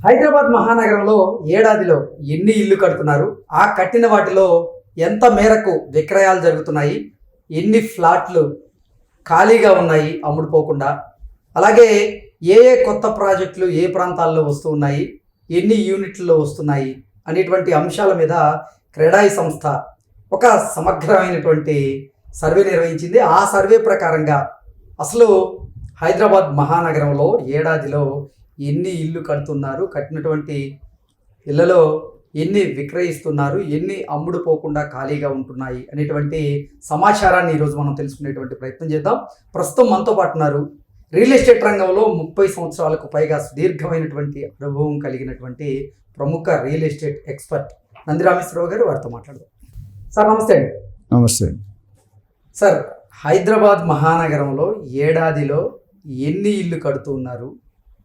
హైదరాబాద్ మహానగరంలో ఏడాదిలో ఎన్ని ఇల్లు కడుతున్నారు, ఆ కట్టిన వాటిలో ఎంత మేరకు విక్రయాలు జరుగుతున్నాయి, ఎన్ని ఫ్లాట్లు ఖాళీగా ఉన్నాయి అమ్ముడుపోకుండా, అలాగే ఏ ఏ కొత్త ప్రాజెక్టులు ఏ ప్రాంతాల్లో వస్తూ ఉన్నాయి, ఎన్ని యూనిట్లలో వస్తున్నాయి అనేటువంటి అంశాల మీద క్రెడాయి సంస్థ ఒక సమగ్రమైనటువంటి సర్వే నిర్వహించింది. ఆ సర్వే ప్రకారంగా అసలు హైదరాబాద్ మహానగరంలో ఏడాదిలో ఎన్ని ఇల్లు కడుతున్నారు, కట్టినటువంటి ఇళ్లలో ఎన్ని విక్రయిస్తున్నారు, ఎన్ని అమ్ముడుపోకుండా ఖాళీగా ఉంటున్నాయి అనేటువంటి సమాచారాన్ని ఈరోజు మనం తెలుసుకునేటువంటి ప్రయత్నం చేద్దాం. ప్రస్తుతం మనతో పాటు ఉన్నారు రియల్ ఎస్టేట్ రంగంలో 30 సంవత్సరాలకు పైగా సుదీర్ఘమైనటువంటి అనుభవం కలిగినటువంటి ప్రముఖ రియల్ ఎస్టేట్ ఎక్స్పర్ట్ నందిరామేశ్వరరావు గారు. వారితో మాట్లాడదాం. సార్ నమస్తే అండి. నమస్తే సార్, హైదరాబాద్ మహానగరంలో ఏడాదిలో ఎన్ని ఇల్లు కడుతూ ఉన్నారు,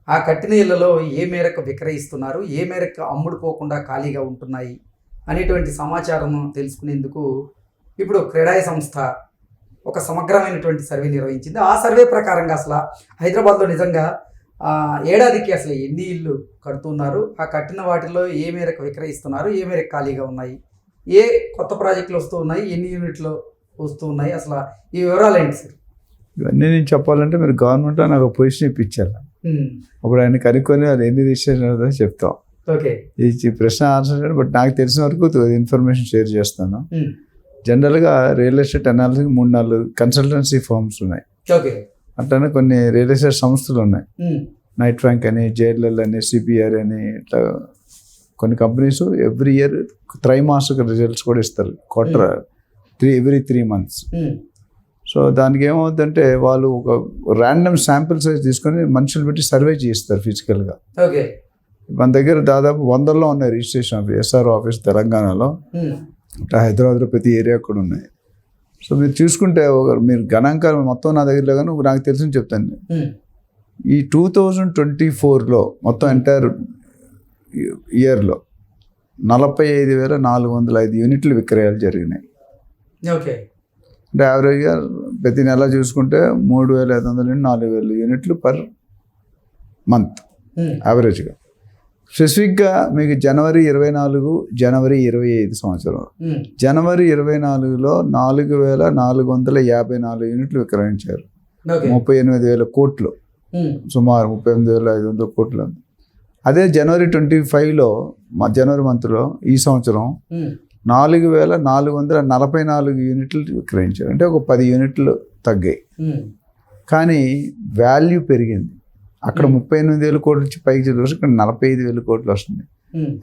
ఆ కట్టిన ఇళ్లలో ఏ మేరకు విక్రయిస్తున్నారు, ఏ మేరకు అమ్ముడుపోకుండా ఖాళీగా ఉంటున్నాయి అనేటువంటి సమాచారం తెలుసుకునేందుకు ఇప్పుడు క్రెడాయి సంస్థ ఒక సమగ్రమైనటువంటి సర్వే నిర్వహించింది. ఆ సర్వే ప్రకారంగా అసలు హైదరాబాద్లో నిజంగా ఏడాదికి అసలు ఎన్ని ఇల్లు కడుతున్నారు, ఆ కట్టిన వాటిలో ఏ మేరకు విక్రయిస్తున్నారు, ఏ మేరకు ఖాళీగా ఉన్నాయి, ఏ కొత్త ప్రాజెక్టులు వస్తూ ఉన్నాయి, ఎన్ని యూనిట్లు వస్తూ ఉన్నాయి, అసలు ఈ వివరాలు ఏంటి సార్? ఇవన్నీ నేను చెప్పాలంటే మీరు గవర్నమెంట్ నాకు ఒక పొజిషన్ ఇప్పించాలి. అప్పుడు ఆయన కనుక్కొని అది ఎన్ని రిజిస్ట్రేషన్ చెప్తాం. ఓకే, ఈ ప్రశ్న ఆన్సర్ చేయండి. బట్ నాకు తెలిసిన వరకు ఇన్ఫర్మేషన్ షేర్ చేస్తాను. జనరల్గా real estate analysis 3-4 consultancy firms ఉన్నాయి. ఓకే, అట్లానే కొన్ని రియల్ ఎస్టేట్ సంస్థలు ఉన్నాయి. నైట్ ఫ్రాంక్ అని, జేఎల్ఎల్ అని, సిపిఆర్ అని, ఇట్లా కొన్ని కంపెనీస్ ఎవ్రీ ఇయర్ త్రైమాసిక రిజల్ట్స్ కూడా ఇస్తారు. Every 3 months. సో దానికి ఏమవుతుందంటే వాళ్ళు ఒక ర్యాండమ్ శాంపిల్ సైజ్ తీసుకొని మనుషులు పెట్టి సర్వే చేస్తారు ఫిజికల్గా. ఓకే, మన దగ్గర దాదాపు 100లో ఉన్నాయి రిజిస్ట్రేషన్ ఆఫీస్, ఎస్ఆర్ఓ ఆఫీస్ తెలంగాణలో. ఇట్లా హైదరాబాద్లో ప్రతి ఏరియా కూడా ఉన్నాయి. సో మీరు చూసుకుంటే మీరు గణాంకాలు మొత్తం నా దగ్గరలో కానీ నాకు తెలిసి చెప్తాను. ఈ 2024లో మొత్తం ఎంటైర్ ఇయర్లో 45,405 యూనిట్లు విక్రయాలు జరిగినాయి. ఓకే, అంటే యావరేజ్గా ప్రతి నెల చూసుకుంటే 3,500 నుండి 4,000 యూనిట్లు పర్ మంత్ యావరేజ్గా. స్పెసిఫిక్గా మీకు జనవరి 24, జనవరి 25 సంవత్సరం, జనవరి 24లో 4,454 యూనిట్లు విక్రయించారు. 38,000 కోట్లు, సుమారు 38,500 కోట్లు. అదే జనవరి 25లో జనవరి మంత్లో ఈ సంవత్సరం 4,444 యూనిట్లు విక్రయించారు. అంటే ఒక 10 యూనిట్లు తగ్గాయి, కానీ వాల్యూ పెరిగింది. అక్కడ 38,000 కోట్ల నుంచి పైకి చూసి ఇక్కడ 45,000 కోట్లు వస్తుంది.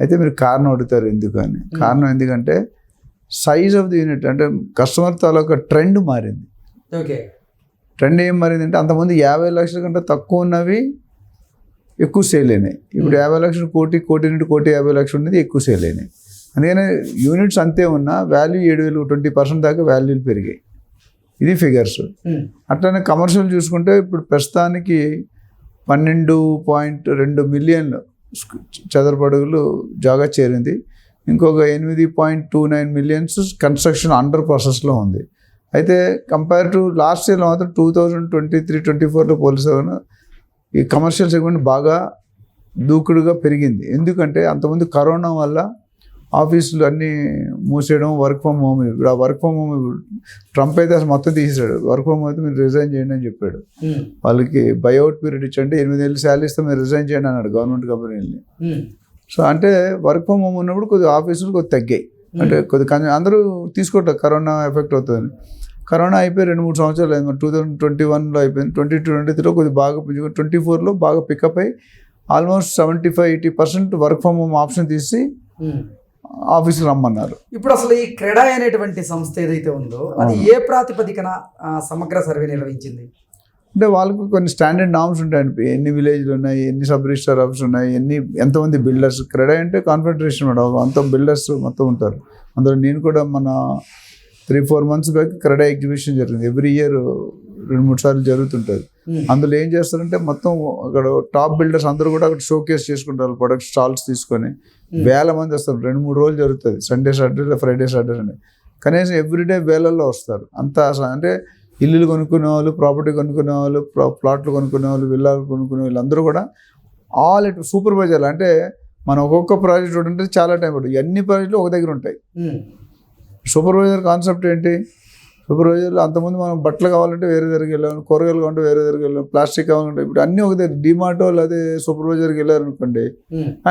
అయితే మీరు కారణం అడుగుతారు ఎందుకని. కారణం ఎందుకంటే సైజ్ ఆఫ్ ది యూనిట్, అంటే కస్టమర్ తాలూకా ట్రెండ్ మారింది. ఓకే, ట్రెండ్ ఏం మారిందంటే అంతకుముందు 50 లక్షల కంటే తక్కువ ఉన్నవి ఎక్కువ సేల్ అయినాయి. ఇప్పుడు 50 లక్షలు, కోటి నుండి 1,50,00,000 ఉన్నది ఎక్కువ సేల్ అయినాయి. అందుకని యూనిట్స్ అంతే ఉన్నా వాల్యూ 7,000, 20% దాకా వాల్యూలు పెరిగాయి. ఇది ఫిగర్స్. అట్లనే కమర్షియల్ చూసుకుంటే ఇప్పుడు ప్రస్తుతానికి 12.2 మిలియన్ చదరపు అడుగులు జాగా చేరింది. ఇంకొక 8.29 మిలియన్స్ కన్స్ట్రక్షన్ అండర్ ప్రాసెస్లో ఉంది. అయితే కంపేర్ టు లాస్ట్ ఇయర్లో మాత్రం 2023-24లో పోలిస్తే ఈ కమర్షియల్ సెగ్మెంట్ బాగా దూకుడుగా పెరిగింది. ఎందుకంటే అంతకుముందు కరోనా వల్ల ఆఫీసులు అన్నీ మూసేయడం, వర్క్ ఫ్రమ్ హోమ్. ఇప్పుడు ఆ వర్క్ ఫ్రమ్ హోమ్ ట్రంప్ అయితే అసలు మొత్తం తీసేశాడు. వర్క్ ఫ్రమ్ హోమ్ అయితే మీరు రిజైన్ చేయండి అని చెప్పాడు. వాళ్ళకి బైఅవుట్ పీరియడ్ ఇచ్చండి, 8 నెలలు శాలరీ ఇస్తే మీరు రిజైన్ చేయండి అన్నాడు గవర్నమెంట్ కంపెనీని. సో అంటే వర్క్ ఫ్రమ్ హోమ్ ఉన్నప్పుడు కొద్దిగా ఆఫీసులు కొద్ది తగ్గాయి. అంటే కొద్దిగా అందరూ తీసుకోవట్లేదు, కరోనా ఎఫెక్ట్ అవుతుందని. కరోనా అయిపోయి 2-3 సంవత్సరాలు అయింది. 2021లో అయిపోయింది, 2022-23లో కొద్దిగా బాగా, 24లో బాగా పికప్ అయ్యి almost 75-80% work from home option తీసి ఆఫీసులు రమ్మన్నారు. ఇప్పుడు అసలు ఈ క్రెడాయి అనేటువంటి సంస్థ ఏదైతే ఉందో అది ఏ ప్రాతిపదికన సమగ్ర సర్వే నిర్వహించింది? అంటే వాళ్ళకు కొన్ని స్టాండర్డ్ నామ్స్ ఉంటాయండి. ఎన్ని విలేజ్లు ఉన్నాయి, ఎన్ని సబ్ రిజిస్టర్ ఆఫీస్ ఉన్నాయి, ఎంతమంది బిల్డర్స్. క్రెడాయి అంటే కాన్ఫెడరేషన్ మేడం, అంత బిల్డర్స్ మొత్తం ఉంటారు. అందులో నేను కూడా మన 3-4 months బ్యాక్ క్రెడాయి ఎగ్జిబిషన్ జరిగింది. ఎవ్రీ ఇయర్ 2-3 సార్లు జరుగుతుంటుంది. అందులో ఏం చేస్తారంటే మొత్తం అక్కడ టాప్ బిల్డర్స్ అందరూ కూడా అక్కడ షోకేస్ చేసుకుంటారు ప్రొడక్ట్ స్టాల్స్ తీసుకొని. 1000 మంది వస్తారు. 2-3 రోజులు జరుగుతుంది. సండే సాటర్డే, ఫ్రైడే సాటర్డే అని. కనీసం ఎవ్రీడే వేలల్లో వస్తారు. అంతా అంటే ఇల్లులు కొనుక్కునే వాళ్ళు, ప్రాపర్టీ కొనుక్కునే వాళ్ళు, ప్లాట్లు కొనుక్కునే వాళ్ళు, విల్లాలు కొనుక్కునే వాళ్ళు అందరూ కూడా ఆల్ సూపర్వైజర్లు అంటే మనం ఒక్కొక్క ప్రాజెక్ట్ చూడంటే చాలా టైం పడుతుంది. అన్ని ప్రాజెక్టులు ఒక దగ్గర ఉంటాయి. సూపర్వైజర్ కాన్సెప్ట్ ఏంటి? సూపర్వైజర్లు అంతకుముందు మనం బట్టలు కావాలంటే వేరే దగ్గరికి వెళ్ళాం, కూరగాయలు కావాలంటే వేరే దగ్గరికి వెళ్ళాం, ప్లాస్టిక్ కావాలంటే ఇప్పుడు అన్నీ ఒక దగ్గర డిమార్టో లేదా సూపర్వైజర్కి వెళ్ళారనుకోండి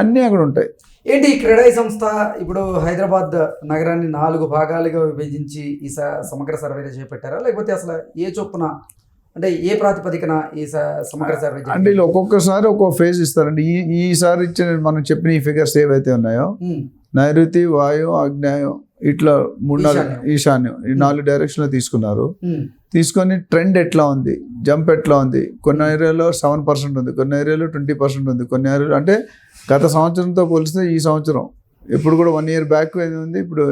అన్నీ అక్కడ ఉంటాయి. ఏంటి ఈ క్రెడాయి సంస్థ ఇప్పుడు హైదరాబాద్ నగరాన్ని 4 భాగాలుగా విభజించి ఈ సమగ్ర సర్వే చేపట్టారా, లేకపోతే అసలు ఏ చొప్పున అంటే ఏ ప్రాతిపదికన ఈ సమగ్ర సర్వే? అంటే వీళ్ళు ఒక్కొక్కసారి ఒక్కొక్క ఫేజ్ ఇస్తారండి. ఈసారి ఇచ్చిన మనం చెప్పిన ఈ ఫిగర్స్ ఏవైతే ఉన్నాయో నైరుతి, వాయు, ఆగ్నేయం ఇట్లా 3-4 ఈశాన్యం ఈ 4 డైరెక్షన్లో తీసుకున్నారు. తీసుకొని ట్రెండ్ ఎట్లా ఉంది, జంప్ ఎట్లా ఉంది, కొన్ని ఏరియాలో 7% ఉంది, కొన్ని ఏరియాలో 20% ఉంది, కొన్ని ఏరియాలో అంటే గత సంవత్సరంతో పోలిస్తే ఈ సంవత్సరం ఇప్పుడు కూడా 1 year బ్యాక్ ఉంది. ఇప్పుడు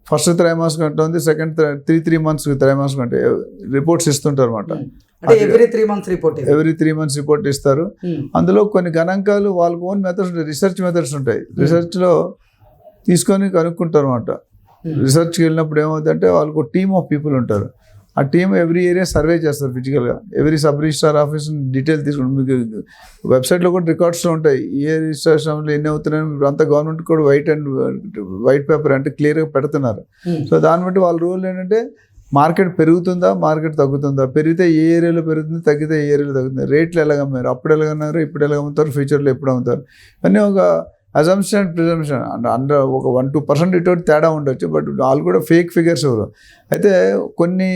ఫస్ట్ త్రైమాసికం అంటే ఉంది, సెకండ్ 3 months త్రైమాసికం అంటే రిపోర్ట్స్ ఇస్తుంటారు అనమాట. Every 3 months report, every 3 months report ఇస్తారు. అందులో కొన్ని గణాంకాలు వాళ్ళకి ఓన్ మెథడ్స్ ఉంటాయి, రీసెర్చ్ మెథడ్స్ ఉంటాయి. రిసెర్చ్లో తీసుకొని కనుక్కుంటారు అనమాట. రీసెర్చ్కి వెళ్ళినప్పుడు ఏమవుతుందంటే వాళ్ళకు టీమ్ ఆఫ్ పీపుల్ ఉంటారు. ఆ టీం ఎవ్రీ ఏరియా సర్వే చేస్తారు ఫిజికల్గా. Every sub registrar office detail తీసుకుంటారు. మీకు వెబ్సైట్లో కూడా రికార్డ్స్లో ఉంటాయి ఏ రిజిస్ట్రేషన్లో ఎన్ని అవుతున్నాయి. అంతా గవర్నమెంట్ కూడా వైట్ పేపర్ అంటే క్లియర్గా పెడుతున్నారు. సో దాన్ని బట్టి వాళ్ళ రూల్ ఏంటంటే మార్కెట్ పెరుగుతుందా, మార్కెట్ తగ్గుతుందా, పెరిగితే ఏ ఏరియాలో పెరుగుతుంది, తగ్గితే ఏ ఏరియాలో తగ్గుతుంది, రేట్లు ఎలాగమ్మారు, అప్పుడు ఎలాగన్నారు, ఇప్పుడు ఎలా అమ్ముతారు, ఫ్యూచర్లో ఎప్పుడు అమ్ముతారు, అన్నీ ఒక అజంప్షన్ అండ్ ప్రిజంప్షన్ అంటే ఒక 1-2% ఇటు తేడా ఉండొచ్చు. బట్ వాళ్ళు కూడా ఫేక్ ఫిగర్స్ ఎవరు. అయితే కొన్ని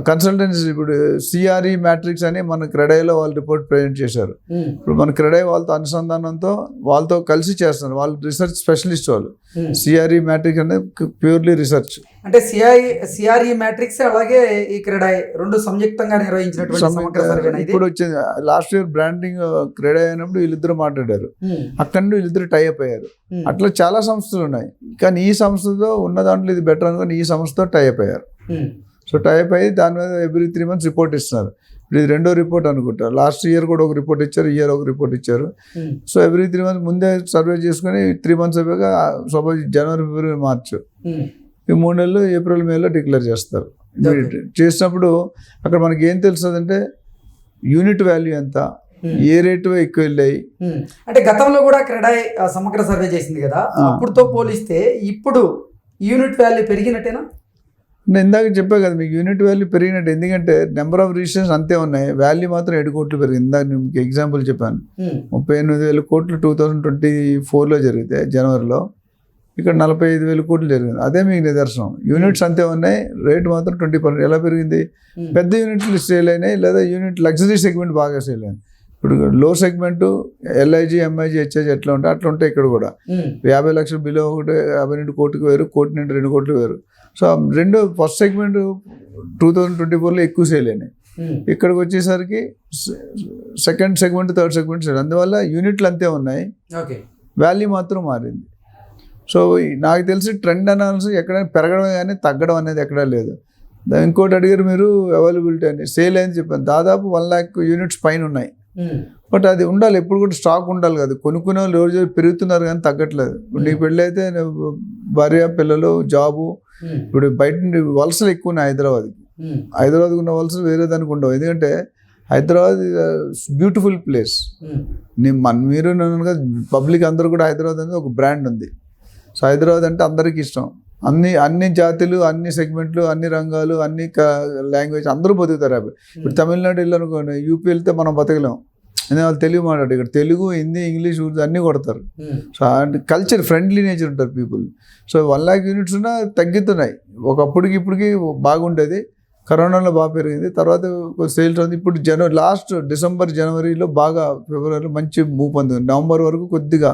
కన్సల్టెన్సీ ఇప్పుడు సిఆర్ఈ మ్యాట్రిక్స్ అని మన క్రెడైలో వాళ్ళు రిపోర్ట్ ప్రజెంట్ చేశారు. ఇప్పుడు మన క్రెడై వాళ్ళతో అనుసంధానంతో వాళ్ళతో కలిసి చేస్తున్నారు. వాళ్ళు రీసెర్చ్ స్పెషలిస్ట్ వాళ్ళు. సిఆర్ఈ మ్యాట్రిక్స్ అనేది ప్యూర్లీ రీసెర్చ్. అంటే సిఆర్ఈ మ్యాట్రిక్స్ అలాగే ఈ క్రెడై రెండు సంయుక్తంగా నిర్వహించినటువంటి ఇప్పుడు వచ్చింది. లాస్ట్ ఇయర్ బ్రాండింగ్ క్రెడై అయినప్పుడు వీళ్ళిద్దరు మాట్లాడారు, అక్కడ నుండి వీళ్ళిద్దరు టైఅప్ అయ్యారు. అట్లా చాలా సంస్థలు ఉన్నాయి, కానీ ఈ సంస్థతో ఉన్న దాంట్లో ఇది బెటర్ అనుకుని ఈ సంస్థతో టైఅప్ అయ్యారు. సో టైప్ అయ్యి దాని మీద ఎవ్రీ 3 months రిపోర్ట్ ఇస్తున్నారు. ఇప్పుడు ఇది 2వ రిపోర్ట్ అనుకుంటారు. లాస్ట్ ఇయర్ కూడా ఒక రిపోర్ట్ ఇచ్చారు, ఈ ఇయర్ ఒక రిపోర్ట్ ఇచ్చారు. సో ఎవ్రీ 3 months ముందే సర్వే చేసుకుని 3 months అయిపోయాక సపోజ్ జనవరి, ఫిబ్రవరి, మార్చ్ ఈ 3 నెలలు ఏప్రిల్, మేలో డిక్లేర్ చేస్తారు. చేసినప్పుడు అక్కడ మనకి ఏం తెలుస్తుంది అంటే యూనిట్ వాల్యూ ఎంత, ఏ రేటు ఎక్కువ వెళ్ళాయి. అంటే గతంలో కూడా క్రెడై సమగ్ర సర్వే చేసింది కదా, అప్పుడుతో పోలిస్తే ఇప్పుడు యూనిట్ వాల్యూ పెరిగినట్టేనా? నేను ఇందాక చెప్పా కదా మీకు యూనిట్ వాల్యూ పెరిగినట్టు. ఎందుకంటే నెంబర్ ఆఫ్ రిజిస్ట్రేషన్స్ అంతే ఉన్నాయి, వాల్యూ మాత్రం 7 కోట్లు పెరిగింది. ఇందాక నేను మీకు ఎగ్జాంపుల్ చెప్పాను, 38,000 కోట్లు 2024లో జరిగితే జనవరిలో, ఇక్కడ 45,000 కోట్లు జరిగింది. అదే మీకు నిదర్శనం. యూనిట్స్ అంతే ఉన్నాయి, రేట్ మాత్రం 20% ఎలా పెరిగింది. పెద్ద యూనిట్లు సేల్ అయినాయి, లేదా యూనిట్ లగ్జరీ సెగ్మెంట్ బాగా సేల్ అయింది. ఇప్పుడు లో సెగ్మెంట్ ఎల్ఐజీ, ఎంఐజీ, హెచ్ఐజీ ఎట్లా ఉంటాయి అట్లా ఉంటాయి ఇక్కడ కూడా. 50 లక్షలు బిలో ఒకటి 52 కోటికి వేరు, కోటి నుండి 2 కోట్లు వేరు. సో ఫస్ట్ సెగ్మెంట్ 2024లో ఎక్కువ సేల్ అయినాయి. ఇక్కడికి వచ్చేసరికి second segment, third segment sale. అందువల్ల యూనిట్లు అంతే ఉన్నాయి, వాల్యూ మాత్రం మారింది. సో నాకు తెలిసి ట్రెండ్ అనాలిసిస్ ఎక్కడైనా పెరగడం కానీ తగ్గడం అనేది ఎక్కడా లేదు. ఇంకోటి అడిగారు మీరు అవైలబిలిటీ అని, సేల్ అయింది చెప్పాను. దాదాపు 1 lakh యూనిట్స్ పైన ఉన్నాయి. బట్ అది ఉండాలి, ఎప్పుడు కూడా స్టాక్ ఉండాలి కదా. కొనుక్కునే వాళ్ళు రోజు పెరుగుతున్నారు కానీ తగ్గట్లేదు. నీకు పెళ్ళి అయితే భార్య, పిల్లలు, జాబు. ఇప్పుడు బయట నుండి వలసలు ఎక్కువ ఉన్నాయి హైదరాబాద్కి ఉన్న వలసలు వేరే దానికి ఉండవు. ఎందుకంటే హైదరాబాద్ బ్యూటిఫుల్ ప్లేస్. మీరు పబ్లిక్ అందరూ కూడా హైదరాబాద్ అనేది ఒక బ్రాండ్ ఉంది. సో హైదరాబాద్ అంటే అందరికీ ఇష్టం. అన్ని జాతులు, అన్ని సెగ్మెంట్లు, అన్ని రంగాలు, అన్ని లాంగ్వేజ్ అందరూ బతుకుతారు. ఇప్పుడు తమిళనాడు వెళ్ళనుకోండి, యూపీ వెళ్తే మనం బతకలేం, ఎందుకంటే వాళ్ళు తెలుగు మాట్లాడు. ఇక్కడ తెలుగు, హిందీ, ఇంగ్లీష్, ఉర్దూ అన్నీ కొడతారు. సో కల్చర్ ఫ్రెండ్లీ నేచర్ ఉంటారు పీపుల్. సో 1 lakh యూనిట్స్ ఉన్నా తగ్గుతున్నాయి. ఒకప్పటికి ఇప్పటికి బాగుండేది, కరోనాలో బాగా పెరిగింది, తర్వాత సేల్స్ ఉంది. ఇప్పుడు లాస్ట్ డిసెంబర్, జనవరిలో బాగా, ఫిబ్రవరిలో మంచి మూవ్ పొందింది. నవంబర్ వరకు కొద్దిగా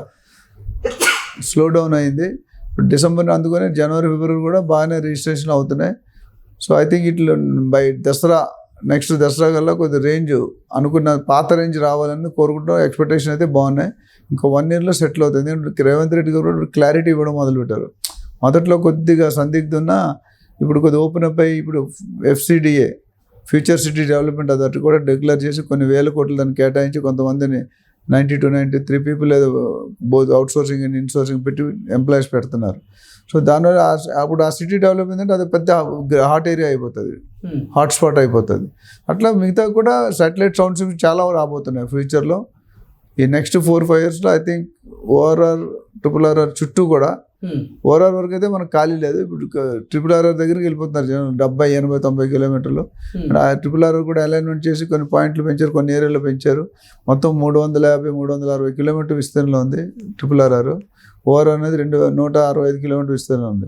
స్లో డౌన్ అయింది. ఇప్పుడు డిసెంబర్ అందుకని జనవరి, ఫిబ్రవరి కూడా బాగానే రిజిస్ట్రేషన్ అవుతున్నాయి. సో ఐ థింక్ ఇట్లా బై నెక్స్ట్ దసరా కల్లా కొద్ది రేంజ్ అనుకున్న పాత రేంజ్ రావాలని కోరుకుంటాం. ఎక్స్పెక్టేషన్ అయితే బాగున్నాయి. ఇంకో 1 yearలో సెటిల్ అవుతుంది. ఎందుకంటే రేవంత్ రెడ్డి గారు క్లారిటీ ఇవ్వడం మొదలుపెట్టారు. మొదట్లో కొద్దిగా సందిగ్ధ ఉన్నా ఇప్పుడు కొద్దిగా ఓపెన్ అప్ అయ్యి ఇప్పుడు FCDA future city development authority కూడా డిక్లేర్ చేసి కొన్ని వేల కోట్లు దాన్ని కేటాయించి కొంతమందిని 90 to 93 పీపుల్ ఏదో both out sourcing and insourcing పెట్టి ఎంప్లాయీస్ పెడుతున్నారు. సో దానివల్ల అప్పుడు ఆ సిటీ డెవలప్ అయిందంటే అది పెద్ద హాట్ ఏరియా అయిపోతుంది, హాట్స్పాట్ అయిపోతుంది. అట్లా మిగతా కూడా శాటిలైట్ సౌండ్స్ చాలా రాబోతున్నాయి ఫ్యూచర్లో. ఈ నెక్స్ట్ 4-5 yearsలో ఐ థింక్ ఓఆర్ఆర్ RRR చుట్టూ కూడా ఓఆర్ఆర్ వరకు అయితే మనకు ఖాళీ లేదు. ఇప్పుడు RRR దగ్గరికి వెళ్ళిపోతున్నారు జనం 70-80-90 కిలోమీటర్లు. ఆ RRR కూడా అలైన్మెంట్ చేసి కొన్ని పాయింట్లు పెంచారు, కొన్ని ఏరియాలో పెంచారు. మొత్తం 350-360 కిలోమీటర్ విస్తీర్ణంలో ఉంది RRR. ఓఆర్ఆర్ అనేది 165 కిలోమీటర్ విస్తీర్ణం ఉంది.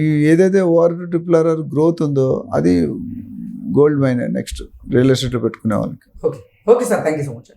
ఈ ఏదైతే ఓఆర్ టు RRR గ్రోత్ ఉందో అది gold mine next real estate పెట్టుకునే వాళ్ళకి. Okay sir, thank you so much.